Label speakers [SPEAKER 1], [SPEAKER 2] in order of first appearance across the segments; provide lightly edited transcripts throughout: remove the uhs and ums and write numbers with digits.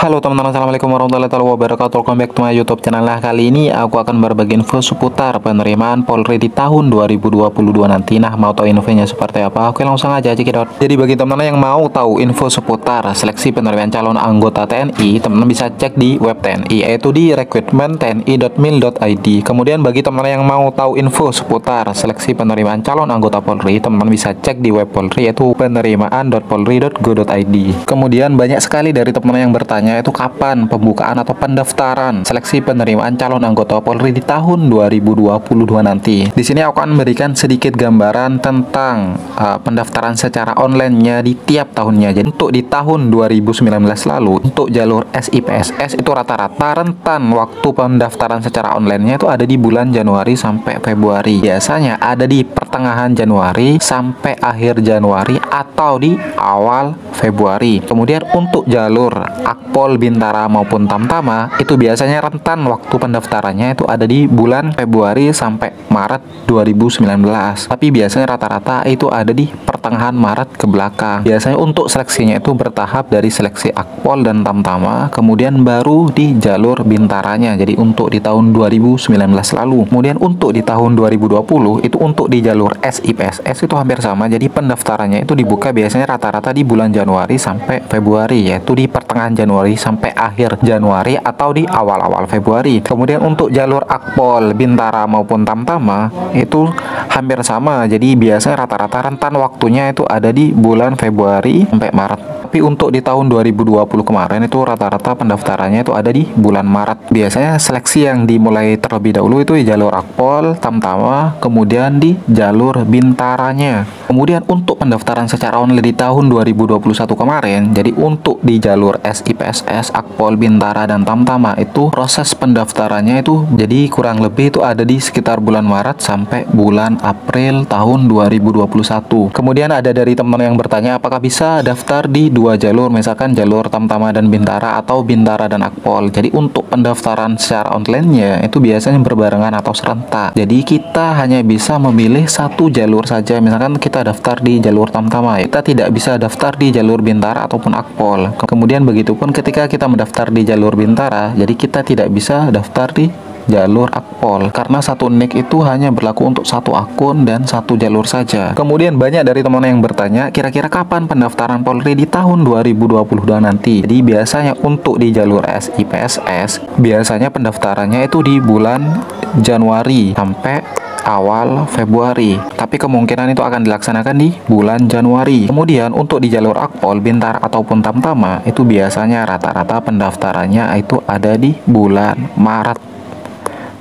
[SPEAKER 1] Halo teman-teman, assalamualaikum warahmatullahi wabarakatuh. Welcome back to my YouTube channel. Nah, kali ini aku akan berbagi info seputar penerimaan Polri di tahun 2022 nanti. Nah, mau tahu infonya seperti apa? Oke, langsung aja cekidot. Jadi bagi teman-teman yang mau tahu info seputar seleksi penerimaan calon anggota TNI, teman-teman bisa cek di web TNI, yaitu di recruitment.tni.mil.id. Kemudian bagi teman-teman yang mau tahu info seputar seleksi penerimaan calon anggota Polri, teman-teman bisa cek di web Polri, yaitu penerimaan.polri.go.id. Kemudian banyak sekali dari teman-teman yang bertanya itu kapan pembukaan atau pendaftaran seleksi penerimaan calon anggota Polri di tahun 2022 nanti. Di sini aku akan memberikan sedikit gambaran tentang pendaftaran secara online-nya di tiap tahunnya. Jadi untuk di tahun 2019 lalu untuk jalur SIPSS itu rata-rata rentan waktu pendaftaran secara online-nya itu ada di bulan Januari sampai Februari. Biasanya ada di pertengahan Januari sampai akhir Januari atau di awal Februari. Kemudian untuk jalur Akpol, Bintara maupun Tamtama itu biasanya rentan waktu pendaftarannya itu ada di bulan Februari sampai Maret 2019. Tapi biasanya rata-rata itu ada di pertengahan Maret ke belakang. Biasanya untuk seleksinya itu bertahap dari seleksi Akpol dan Tamtama, kemudian baru di jalur Bintaranya. Jadi untuk di tahun 2019 lalu. Kemudian untuk di tahun 2020 itu untuk di jalur SIPSS itu hampir sama. Jadi pendaftarannya itu dibuka biasanya rata-rata di bulan Januari sampai Februari, yaitu di pertengahan Januari sampai akhir Januari atau di awal-awal Februari. Kemudian untuk jalur Akpol, Bintara maupun Tamtama itu hampir sama. Jadi biasanya rata-rata rentan waktunya itu ada di bulan Februari sampai Maret. Tapi untuk di tahun 2020 kemarin itu rata-rata pendaftarannya itu ada di bulan Maret. Biasanya seleksi yang dimulai terlebih dahulu itu di jalur Akpol, Tamtama, kemudian di jalur Bintaranya. Kemudian untuk pendaftaran secara online di tahun 2021 kemarin, jadi untuk di jalur SIPSS, Akpol, Bintara, dan Tamtama itu proses pendaftarannya itu jadi kurang lebih itu ada di sekitar bulan Maret sampai bulan April tahun 2021. Kemudian ada dari teman yang bertanya apakah bisa daftar di dua jalur, misalkan jalur Tamtama dan Bintara atau Bintara dan Akpol. Jadi untuk pendaftaran secara online-nya itu biasanya berbarengan atau serentak. Jadi kita hanya bisa memilih satu jalur saja. Misalkan kita daftar di jalur Tamtama, kita tidak bisa daftar di jalur Bintara ataupun Akpol. Kemudian begitupun ketika kita mendaftar di jalur Bintara, jadi kita tidak bisa daftar di jalur Akpol karena satu nick itu hanya berlaku untuk satu akun dan satu jalur saja. Kemudian banyak dari teman yang bertanya kira-kira kapan pendaftaran Polri di tahun 2022 nanti. Jadi biasanya untuk di jalur SIPSS biasanya pendaftarannya itu di bulan Januari sampai awal Februari, tapi kemungkinan itu akan dilaksanakan di bulan Januari. Kemudian untuk di jalur Akpol, Bintara ataupun Tamtama itu biasanya rata-rata pendaftarannya itu ada di bulan Maret.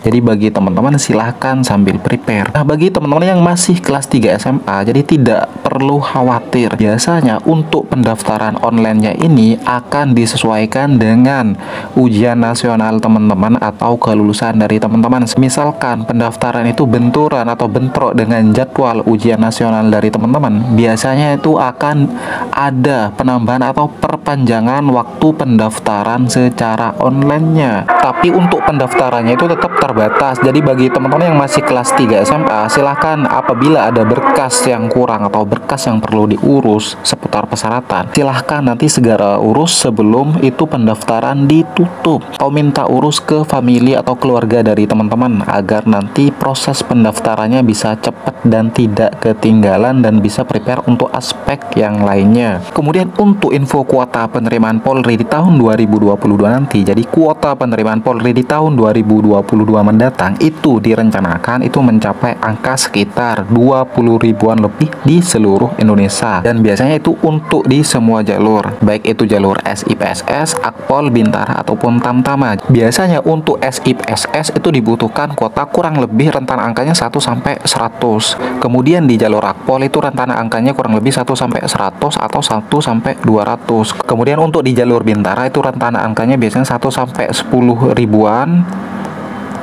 [SPEAKER 1] Jadi bagi teman-teman silahkan sambil prepare. Nah, bagi teman-teman yang masih kelas 3 SMA, jadi tidak perlu khawatir. Biasanya untuk pendaftaran online-nya ini akan disesuaikan dengan ujian nasional teman-teman atau kelulusan dari teman-teman. Misalkan pendaftaran itu benturan atau bentrok dengan jadwal ujian nasional dari teman-teman, biasanya itu akan ada penambahan atau perpanjangan waktu pendaftaran secara online-nya. Tapi untuk pendaftarannya itu tetap terbatas. Jadi bagi teman-teman yang masih kelas 3 SMA, silahkan apabila ada berkas yang kurang atau berkas yang perlu diurus seputar persyaratan, silahkan nanti segera urus sebelum itu pendaftaran ditutup, atau minta urus ke famili atau keluarga dari teman-teman agar nanti proses pendaftarannya bisa cepat dan tidak ketinggalan dan bisa prepare untuk aspek yang lainnya. Kemudian untuk info kuota penerimaan Polri di tahun 2022 nanti, jadi kuota penerimaan Polri di tahun 2022 mendatang itu direncanakan itu mencapai angka sekitar 20 ribuan lebih di seluruh Indonesia, dan biasanya itu untuk di semua jalur, baik itu jalur SIPSS, Akpol, Bintara ataupun Tamtama. Biasanya untuk SIPSS itu dibutuhkan kuota kurang lebih rentan angkanya 1 sampai 100. Kemudian di jalur Akpol itu rentan angkanya kurang lebih 1 sampai 100 atau 1 sampai 200. Kemudian untuk di jalur Bintara itu rentan angkanya biasanya 1 sampai 10 ribuan.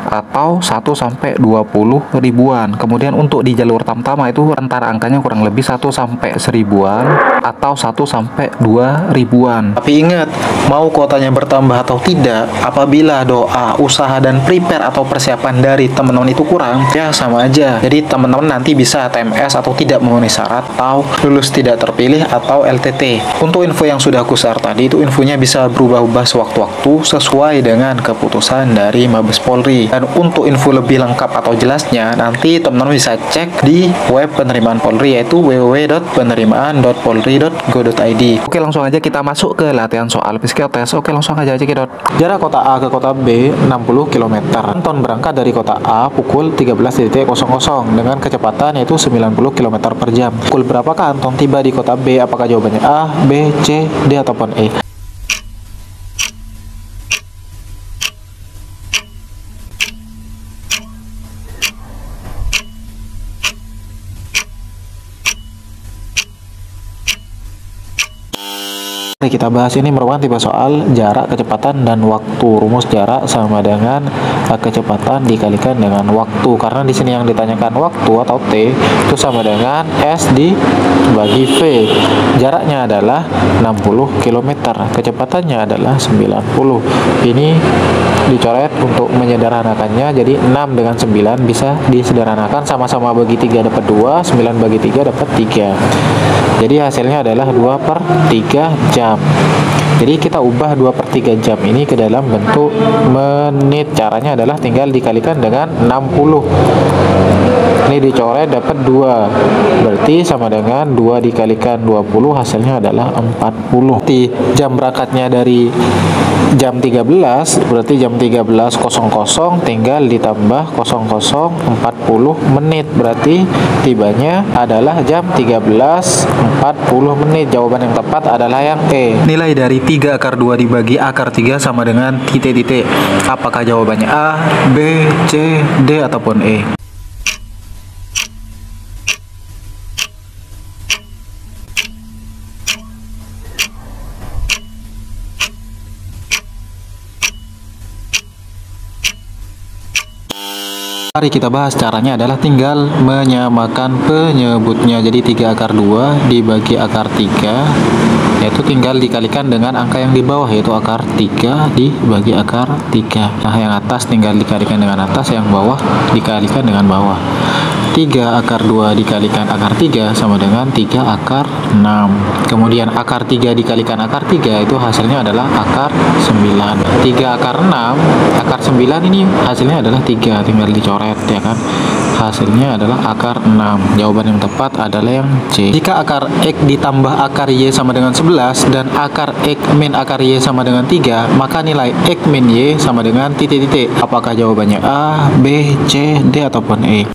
[SPEAKER 1] atau 1 sampai 20 ribuan. Kemudian untuk di jalur tamtama itu antara angkanya kurang lebih 1 sampai 1000-an atau 1 sampai 2 ribuan. Tapi ingat, mau kuotanya bertambah atau tidak, apabila doa, usaha dan prepare atau persiapan dari teman-teman itu kurang, ya sama aja. Jadi teman-teman nanti bisa TMS atau tidak memenuhi syarat atau lulus tidak terpilih atau LTT. Untuk info yang sudah aku share tadi itu infonya bisa berubah-ubah sewaktu-waktu sesuai dengan keputusan dari Mabes Polri. Dan untuk info lebih lengkap atau jelasnya nanti teman-teman bisa cek di web penerimaan Polri yaitu www.penerimaan.polri.go.id. Oke, langsung aja kita masuk ke latihan soal psikotes. Oke, langsung aja cekidot. Jarak kota A ke kota B 60 km. Anton berangkat dari kota A pukul 13.00 dengan kecepatan yaitu 90 km per jam. Pukul berapakah Anton tiba di kota B? Apakah jawabannya A, B, C, D ataupun E? Mari kita bahas, ini merupakan tipe soal jarak, kecepatan, dan waktu. Rumus jarak sama dengan kecepatan dikalikan dengan waktu. Karena di sini yang ditanyakan waktu atau T itu sama dengan S dibagi V. Jaraknya adalah 60 km, kecepatannya adalah 90. Ini dicoret untuk menyederhanakannya. Jadi 6 dengan 9 bisa disederhanakan, sama-sama bagi 3 dapat 2, 9 bagi 3 dapat 3. Jadi hasilnya adalah 2/3 jam. Jadi kita ubah 2/3 jam ini ke dalam bentuk menit. Caranya adalah tinggal dikalikan dengan 60. Ini dicoret dapat 2. Berarti sama dengan 2 dikalikan 20, hasilnya adalah 40. Di jam berangkatnya dari jam 13, berarti jam 13.00 tinggal ditambah 00.40 menit. Berarti tibanya adalah jam 13.40 menit. Jawaban yang tepat adalah yang E. Nilai dari 3/2 dibagi akar 3 sama dengan titik-titik. Apakah jawabannya A, B, C, D ataupun E? Mari kita bahas. Caranya adalah tinggal menyamakan penyebutnya. Jadi 3/2 dibagi akar 3 yaitu tinggal dikalikan dengan angka yang di bawah yaitu akar 3 dibagi akar 3. Nah, yang atas tinggal dikalikan dengan atas, yang bawah dikalikan dengan bawah. 3/2 dikalikan akar 3 sama dengan 3/6. Kemudian akar 3 dikalikan akar 3 itu hasilnya adalah akar 9. 3/6, akar 9 ini hasilnya adalah 3, tinggal dicoret ya kan. Hasilnya adalah akar 6. Jawaban yang tepat adalah yang C. Jika akar X ditambah akar Y sama dengan 11 dan akar X min akar Y sama dengan 3, maka nilai X min Y sama dengan titik-titik. Apakah jawabannya A, B, C, D ataupun E?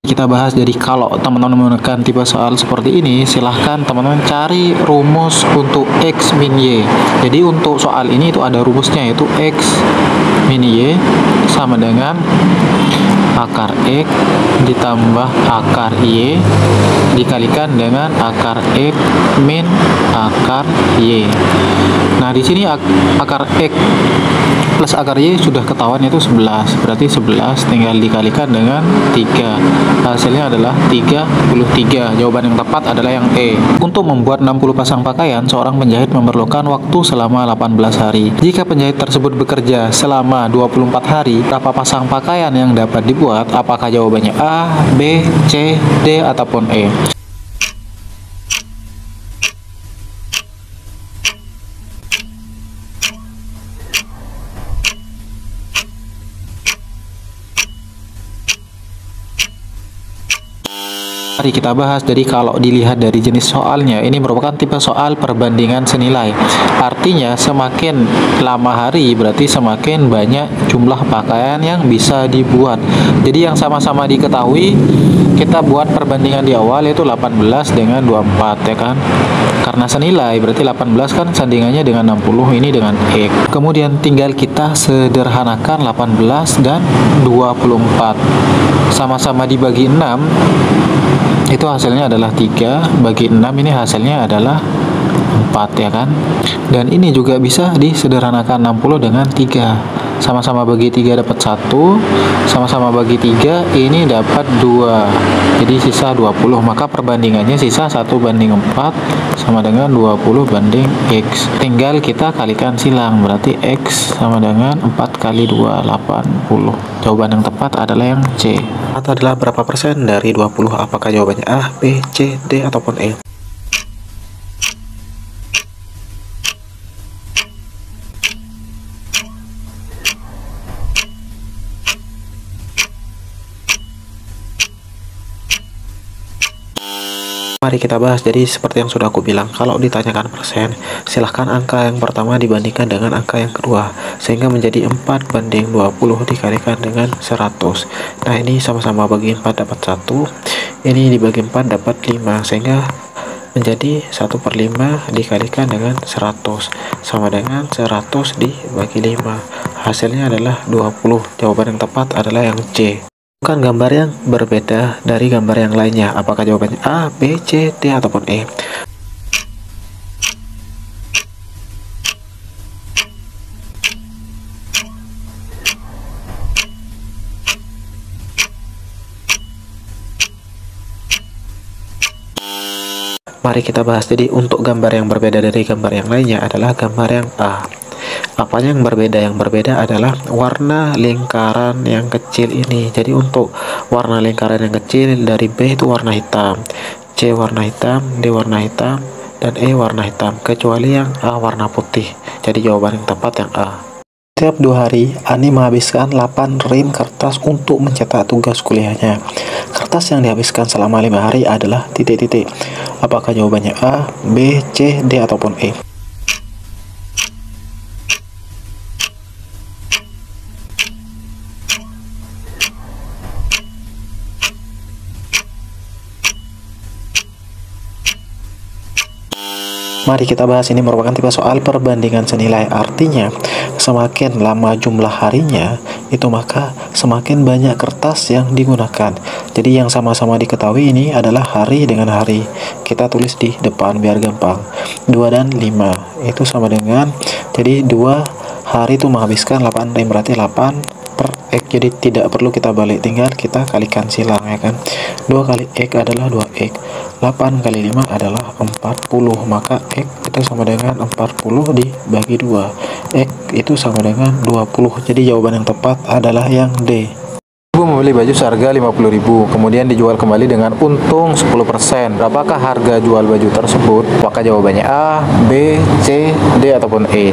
[SPEAKER 1] Kita bahas. Jadi kalau teman-teman menekan tipe soal seperti ini, silahkan teman-teman cari rumus untuk X min Y. Jadi untuk soal ini itu ada rumusnya yaitu X min Y sama dengan akar X ditambah akar Y dikalikan dengan akar X min akar Y. Nah, di sini akar X plus akar Y sudah ketahuan yaitu 11. Berarti 11 tinggal dikalikan dengan 3. Hasilnya adalah 33. Jawaban yang tepat adalah yang E. Untuk membuat 60 pasang pakaian, seorang penjahit memerlukan waktu selama 18 hari. Jika penjahit tersebut bekerja selama 24 hari, berapa pasang pakaian yang dapat dibuat? Apakah jawabannya A, B, C, D ataupun E? Mari kita bahas. Jadi kalau dilihat dari jenis soalnya, ini merupakan tipe soal perbandingan senilai. Artinya semakin lama hari berarti semakin banyak jumlah pakaian yang bisa dibuat. Jadi yang sama-sama diketahui, kita buat perbandingan di awal yaitu 18 dengan 24 ya kan. Karena Karena senilai berarti 18 kan sandingannya dengan 60, ini dengan X. Kemudian tinggal kita sederhanakan 18 dan 24. Sama-sama dibagi 6, itu hasilnya adalah 3, bagi 6 ini hasilnya adalah 4 ya kan. Dan ini juga bisa disederhanakan 60 dengan 3. Sama-sama bagi 3 dapat 1, sama-sama bagi 3 ini dapat 2. Jadi sisa 20, maka perbandingannya sisa 1:4 sama dengan 20 banding X. Tinggal kita kalikan silang, berarti X sama dengan 4 kali 2, 80. Jawaban yang tepat adalah yang C. Atau adalah berapa persen dari 20? Apakah jawabannya A, B, C, D, ataupun E? Mari kita bahas. Jadi seperti yang sudah aku bilang, kalau ditanyakan persen, silahkan angka yang pertama dibandingkan dengan angka yang kedua, sehingga menjadi 4:20 dikalikan dengan 100. Nah ini sama-sama bagi 4 dapat 1, ini dibagi 4 dapat 5, sehingga menjadi 1/5 dikalikan dengan 100 sama dengan 100 dibagi 5. Hasilnya adalah 20. Jawaban yang tepat adalah yang C. Bukan gambar yang berbeda dari gambar yang lainnya. Apakah jawabannya A, B, C, D, ataupun E? Mari kita bahas. Jadi untuk gambar yang berbeda dari gambar yang lainnya adalah gambar yang A. Apanya yang berbeda? Yang berbeda adalah warna lingkaran yang kecil ini. Jadi untuk warna lingkaran yang kecil dari B itu warna hitam, C warna hitam, D warna hitam, dan E warna hitam, kecuali yang A warna putih. Jadi jawaban yang tepat yang A. Setiap 2 hari, Ani menghabiskan 8 rim kertas untuk mencetak tugas kuliahnya. Kertas yang dihabiskan selama 5 hari adalah titik-titik. Apakah jawabannya A, B, C, D, ataupun E? Mari kita bahas. Ini merupakan tipe soal perbandingan senilai. Artinya, semakin lama jumlah harinya, itu maka semakin banyak kertas yang digunakan. Jadi yang sama-sama diketahui ini adalah hari dengan hari. Kita tulis di depan biar gampang. 2 dan 5 itu sama dengan, jadi 2 hari itu menghabiskan 8 rim, berarti 8 per X. Jadi tidak perlu kita balik, tinggal kita kalikan silang ya kan. 2 kali X adalah 2X, 8 kali 5 adalah 40, maka X itu sama dengan 40 dibagi 2, X itu sama dengan 20. Jadi jawaban yang tepat adalah yang D. Ibu membeli baju seharga 50.000, kemudian dijual kembali dengan untung 10%. Berapakah harga jual baju tersebut? Apakah jawabannya A, B, C, D, ataupun E?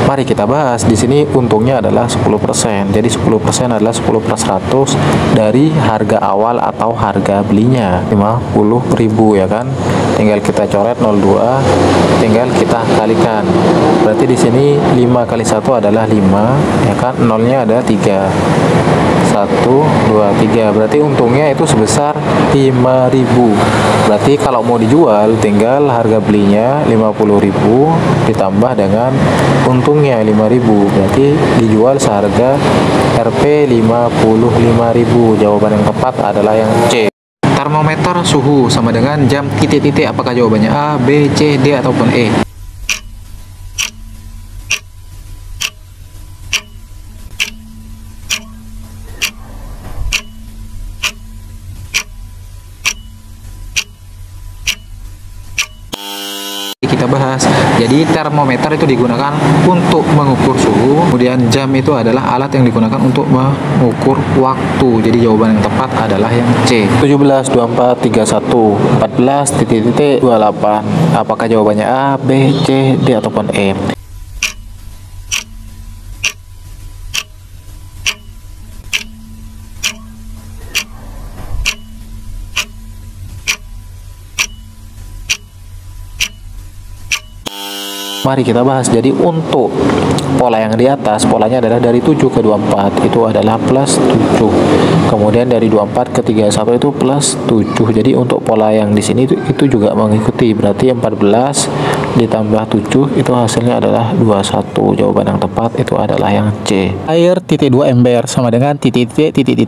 [SPEAKER 1] Mari kita bahas. Di sini untungnya adalah 10%. Jadi 10% adalah 10/100 dari harga awal atau harga belinya 50.000 ya kan. Tinggal kita coret 02, tinggal kita kalikan. Berarti di sini 5 kali 1 adalah 5 ya kan. Nolnya ada 3. 1, 2, 3. Berarti untungnya itu sebesar 5.000. Berarti kalau mau dijual tinggal harga belinya 50.000 ditambah dengan untungnya 5.000. Berarti dijual seharga Rp 55.000. Jawaban yang tepat adalah yang C. Termometer suhu sama dengan jam titik-titik. Apakah jawabannya A, B, C, D, ataupun E? Kita bahas. Jadi termometer itu digunakan untuk mengukur suhu, kemudian jam itu adalah alat yang digunakan untuk mengukur waktu. Jadi jawaban yang tepat adalah yang C. 17, 24, 31, 14, titik-titik, 28. Apakah jawabannya A, B, C, D, ataupun E? Mari kita bahas. Jadi untuk pola yang di atas, polanya adalah dari 7 ke 24 itu adalah plus 7. Kemudian dari 24 ke 31 itu plus 7. Jadi untuk pola yang di sini itu juga mengikuti. Berarti 14 ditambah 7 itu hasilnya adalah 21. Jawaban yang tepat itu adalah yang C. Air titik 2 ember sama dengan titik.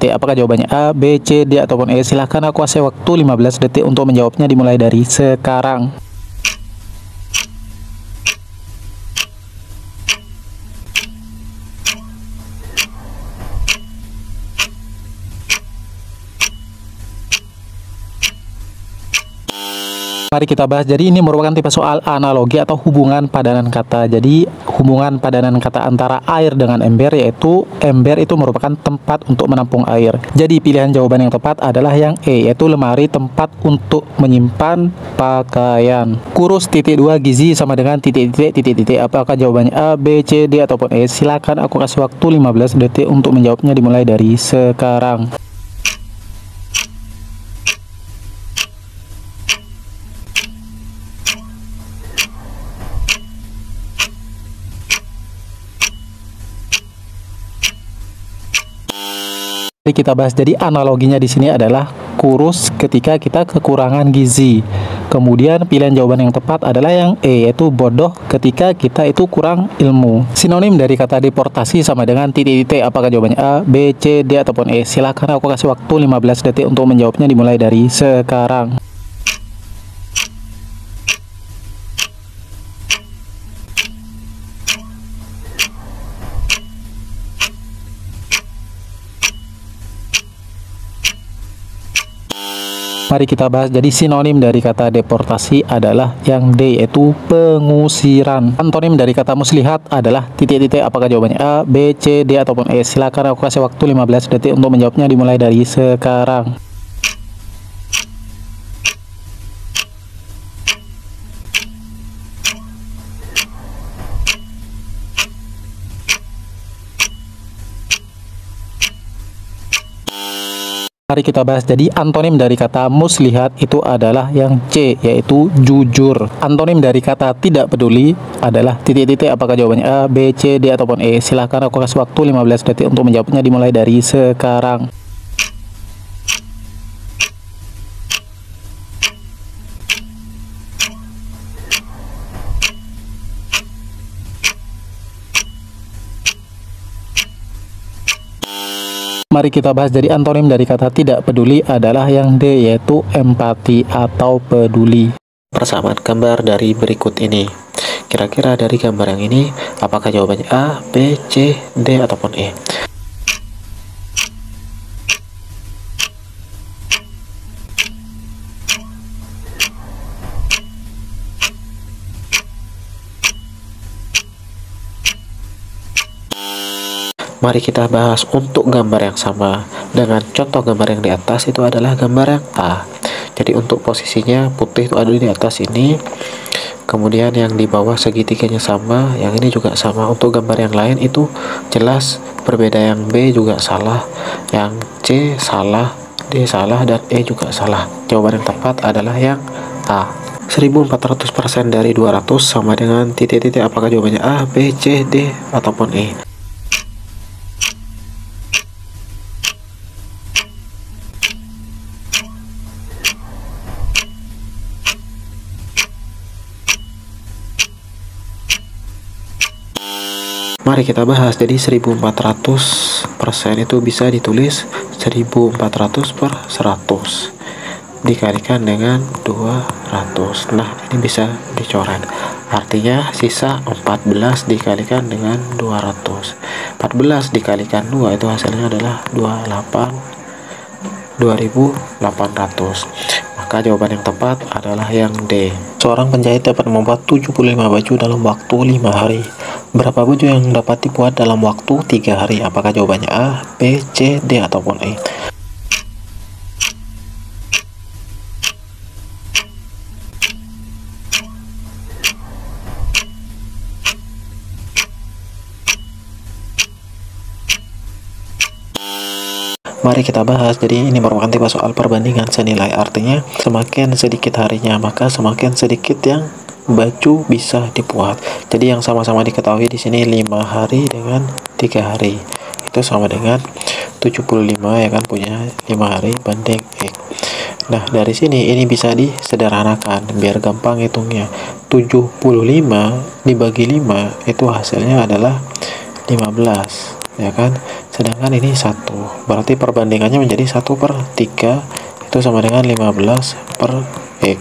[SPEAKER 1] Apakah jawabannya A, B, C, D ataupun E? Silahkan aku kasih waktu 15 detik untuk menjawabnya dimulai dari sekarang. Mari kita bahas. Jadi ini merupakan tipe soal analogi atau hubungan padanan kata. Jadi hubungan padanan kata antara air dengan ember, yaitu ember itu merupakan tempat untuk menampung air. Jadi pilihan jawaban yang tepat adalah yang E, yaitu lemari tempat untuk menyimpan pakaian. Kurus titik 2 gizi sama dengan titik. Apakah jawabannya A, B, C, D ataupun E? Silakan aku kasih waktu 15 detik untuk menjawabnya dimulai dari sekarang. Kita bahas. Jadi analoginya di sini adalah kurus ketika kita kekurangan gizi. Kemudian pilihan jawaban yang tepat adalah yang E, yaitu bodoh ketika kita itu kurang ilmu. Sinonim dari kata deportasi sama dengan titik. Apakah jawabannya A, B, C, D ataupun E? Silahkan aku kasih waktu 15 detik untuk menjawabnya dimulai dari sekarang. Mari kita bahas. Jadi sinonim dari kata deportasi adalah yang D, yaitu pengusiran. Antonim dari kata muslihat adalah titik. Apakah jawabannya A, B, C, D ataupun E? Silakan aku kasih waktu 15 detik untuk menjawabnya dimulai dari sekarang. Mari kita bahas. Jadi antonim dari kata muslihat itu adalah yang C, yaitu jujur. Antonim dari kata tidak peduli adalah titik. Apakah jawabannya A, B, C, D ataupun E? Silahkan aku kasih waktu 15 detik untuk menjawabnya dimulai dari sekarang. Mari kita bahas. Jadi antonim dari kata tidak peduli adalah yang D, yaitu empati atau peduli. Persamaan gambar dari berikut ini. Kira-kira dari gambar yang ini, apakah jawabannya A, B, C, D ataupun E? Mari kita bahas. Untuk gambar yang sama dengan contoh gambar yang di atas itu adalah gambar yang A. Jadi untuk posisinya putih itu ada di atas ini, kemudian yang di bawah segitiganya sama, yang ini juga sama. Untuk gambar yang lain itu jelas berbeda, yang B juga salah, yang C salah, D salah, dan E juga salah. Jawaban yang tepat adalah yang A. 1400% dari 200 sama dengan titik. Apakah jawabannya A, B, C, D ataupun E? Mari kita bahas. Jadi 1400% itu bisa ditulis 1400 per 100 dikalikan dengan 200. Nah, ini bisa dicoret. Artinya sisa 14 dikalikan dengan 200. 14 dikalikan 2 itu hasilnya adalah 2800. Maka jawaban yang tepat adalah yang D. Seorang penjahit dapat membuat 75 baju dalam waktu 5 hari. Berapa baju yang dapat dibuat dalam waktu 3 hari? Apakah jawabannya A, B, C, D ataupun E? Mari kita bahas. Jadi ini merupakan tipe soal perbandingan senilai. Artinya semakin sedikit harinya maka semakin sedikit yang
[SPEAKER 2] baju bisa dibuat. Jadi yang sama-sama diketahui di sini 5 hari dengan 3 hari itu sama dengan 75 ya kan, punya 5 hari banding X. Nah, dari sini ini bisa disederhanakan biar gampang hitungnya. 75 dibagi 5 itu hasilnya adalah 15 ya kan. Sedangkan ini 1, berarti perbandingannya menjadi 1/3 itu sama dengan 15 per X.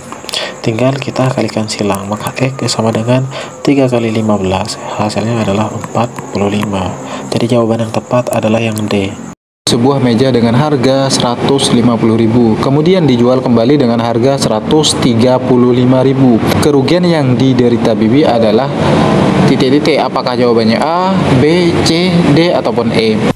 [SPEAKER 2] Tinggal kita kalikan silang, maka X sama dengan 3 kali 15, hasilnya adalah 45. Jadi jawaban yang tepat adalah yang D.
[SPEAKER 1] Sebuah meja dengan harga 150.000 kemudian dijual kembali dengan harga 135.000. Kerugian yang diderita Bibi adalah titik-titik. Apakah jawabannya A, B, C, D ataupun E?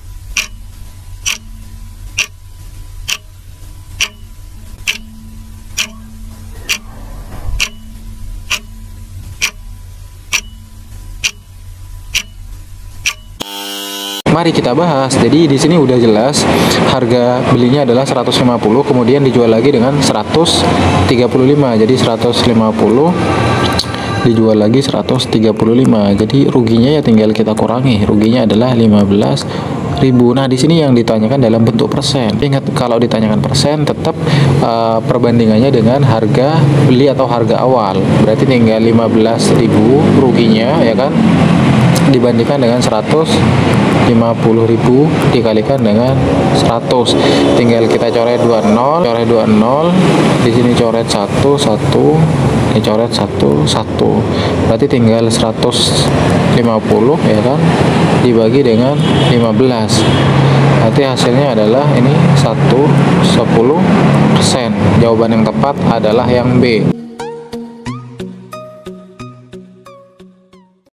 [SPEAKER 1] Mari kita bahas. Jadi di sini udah jelas harga belinya adalah 150, kemudian dijual lagi dengan 135. Jadi 150 dijual lagi 135. Jadi ruginya ya tinggal kita kurangi. Ruginya adalah 15.000. Nah, di sini yang ditanyakan dalam bentuk persen. Ingat, kalau ditanyakan persen tetap perbandingannya dengan harga beli atau harga awal. Berarti tinggal 15.000 ruginya ya kan, dibandingkan dengan 150.000 dikalikan dengan 100. Tinggal kita coret 20, di sini coret 1, ini coret 1. Berarti tinggal 150 ya kan, dibagi dengan 15. Berarti hasilnya adalah ini 10%. Jawaban yang tepat adalah yang B.